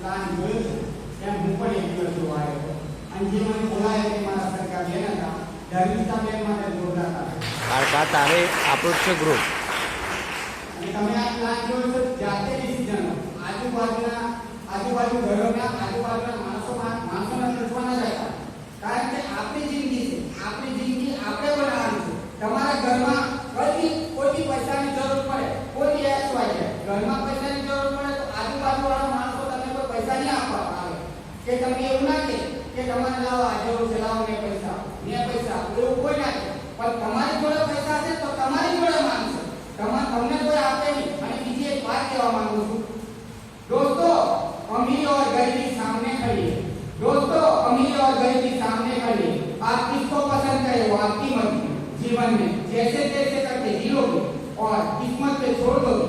plan જોયો છે એમ હું પણ એક દિવસ જોવા આવ્યો હતો અને જે મને બોલાય તે મારા સરકાર બેન હતા ધર્મિષ્ઠા બેન માટે જોરદાર હતા તારે આપણું છે ગ્રુપ અને તમે આ પ્લાન જોયો છો જાતે ડિસિઝન આજુબાજુ ઘરોના આજુબાજુના માણસોને લડવાના જ હતા કારણ કે આપણી જિંદગી છે આપણી જિંદગી આપણે બનાવવાની છે તમારા ઘરમાં કોઈ પૈસાની જરૂર પડે કોઈ એક્સ વાય છે ઘરમાં પૈસાની જરૂર પડે તો આજુબાજુવાળા માણસો તમને કોઈ પૈસા નહીં આપવા આવે કે તમે એવું ના કે તમારે લાવો આ જરૂર છે લાવો ને પૈસા એવું કોઈ ના કે પણ તમારી જોડે પૈસા છે તો તમારી જોડે માંગશે તમને કોઈ આપે નહીં અને બીજી એક વાત કહેવા માંગુ છું दोस्तों अमीर और गरीबी सामने खड़ी है दोस्तों अमीर और गरीबी सामने खड़ी है आप किसको पसंद करें वो आपकी मर्जी जीवन में जैसे तैसे करके जी लोगे और किस्मत पे छोड़ दोगे